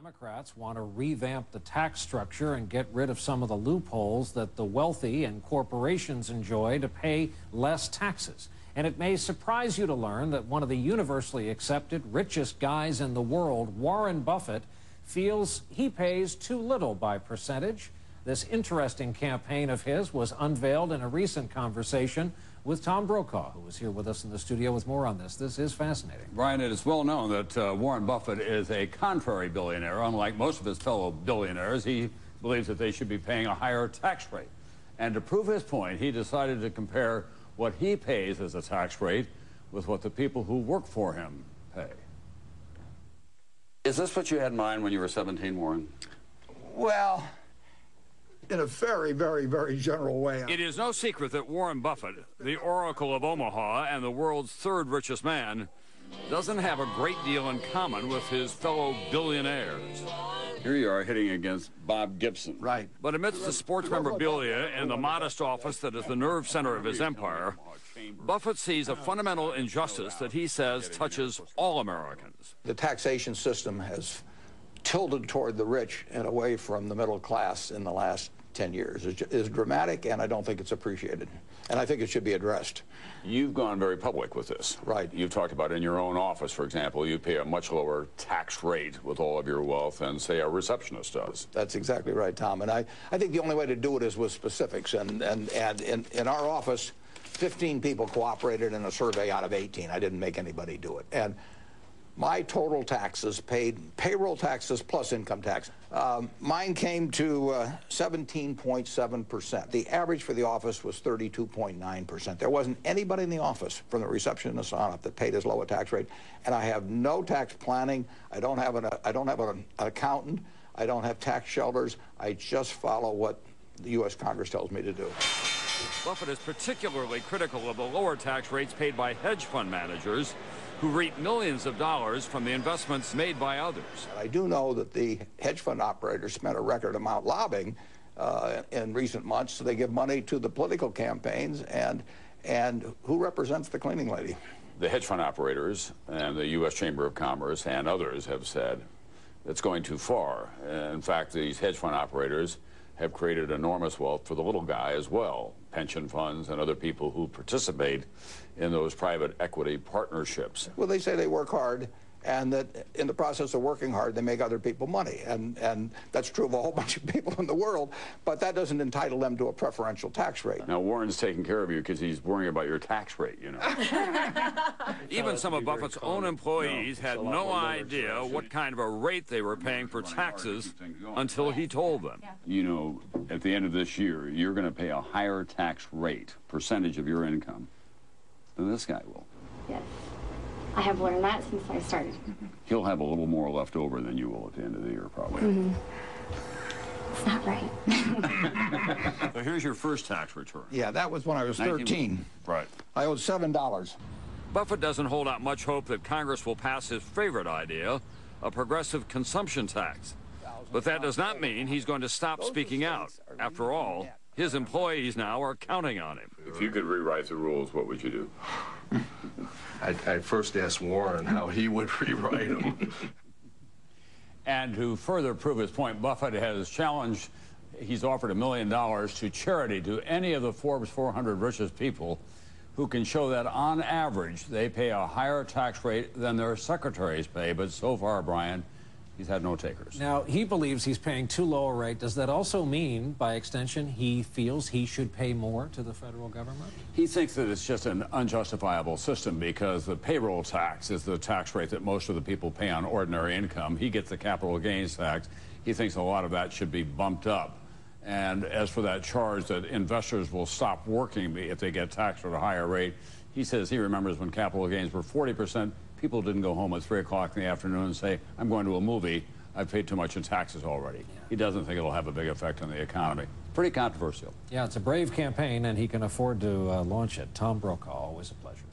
Democrats want to revamp the tax structure and get rid of some of the loopholes that the wealthy and corporations enjoy to pay less taxes. And it may surprise you to learn that one of the universally accepted richest guys in the world, Warren Buffett, feels he pays too little by percentage. This interesting campaign of his was unveiled in a recent conversation with Tom Brokaw, who was here with us in the studio with more on this. This is fascinating. Brian, it is well known that Warren Buffett is a contrary billionaire. Unlike most of his fellow billionaires, he believes that they should be paying a higher tax rate. And to prove his point, he decided to compare what he pays as a tax rate with what the people who work for him pay. Is this what you had in mind when you were 17, Warren? Well, in a very, very, very general way. It is no secret that Warren Buffett, the Oracle of Omaha and the world's third richest man, doesn't have a great deal in common with his fellow billionaires. Here you are hitting against Bob Gibson. Right. But amidst the sports memorabilia and the modest office that is the nerve center of his empire, Buffett sees a fundamental injustice that he says touches all Americans. The taxation system has tilted toward the rich and away from the middle class in the last 10 years. It's dramatic, and I don't think it's appreciated. And I think it should be addressed. You've gone very public with this. Right. You've talked about in your own office, for example, you pay a much lower tax rate with all of your wealth than, say, a receptionist does. That's exactly right, Tom. And I think the only way to do it is with specifics. And in our office, 15 people cooperated in a survey out of 18. I didn't make anybody do it. And my total taxes paid, payroll taxes plus income tax, mine came to 17.7%. The average for the office was 32.9%. There wasn't anybody in the office, from the receptionist on up, that paid as low a tax rate. And I have no tax planning. I don't have an accountant. I don't have tax shelters. I just follow what the U.S. Congress tells me to do. Buffett is particularly critical of the lower tax rates paid by hedge fund managers who reap millions of dollars from the investments made by others. I do know that the hedge fund operators spent a record amount lobbying in recent months, so they give money to the political campaigns, and who represents the cleaning lady? The hedge fund operators and the U.S. Chamber of Commerce and others have said it's going too far. In fact, these hedge fund operators have created enormous wealth for the little guy as well. Pension funds and other people who participate in those private equity partnerships. Well, they say they work hard, and that in the process of working hard, they make other people money. And that's true of a whole bunch of people in the world, but that doesn't entitle them to a preferential tax rate. Now, Warren's taking care of you because he's worrying about your tax rate, you know. Even some of Buffett's own employees had no idea what kind of a rate they were paying for taxes until he told them. You know, at the end of this year, you're going to pay a higher tax rate, percentage of your income, than this guy will. Yes. I have learned that since I started. He'll have a little more left over than you will at the end of the year, probably. It's not right. So here's your first tax return. Yeah, that was when I was 13. Right. I owed $7. Buffett doesn't hold out much hope that Congress will pass his favorite idea, a progressive consumption tax. But that does not mean he's going to stop speaking out. After all, his employees now are counting on him. If you could rewrite the rules, what would you do? I'd first ask Warren how he would rewrite them. And to further prove his point, Buffett has challenged, he's offered $1 million to charity, to any of the Forbes 400 richest people who can show that on average they pay a higher tax rate than their secretaries pay. But so far, Brian, he's had no takers. Now, he believes he's paying too low a rate. Does that also mean, by extension, he feels he should pay more to the federal government? He thinks that it's just an unjustifiable system because the payroll tax is the tax rate that most of the people pay on ordinary income. He gets the capital gains tax. He thinks a lot of that should be bumped up. And as for that charge that investors will stop working if they get taxed at a higher rate, he says he remembers when capital gains were 40%, people didn't go home at 3 o'clock in the afternoon and say, I'm going to a movie, I've paid too much in taxes already. Yeah. He doesn't think it'll have a big effect on the economy. Pretty controversial. Yeah, it's a brave campaign, and he can afford to launch it. Tom Brokaw, always a pleasure.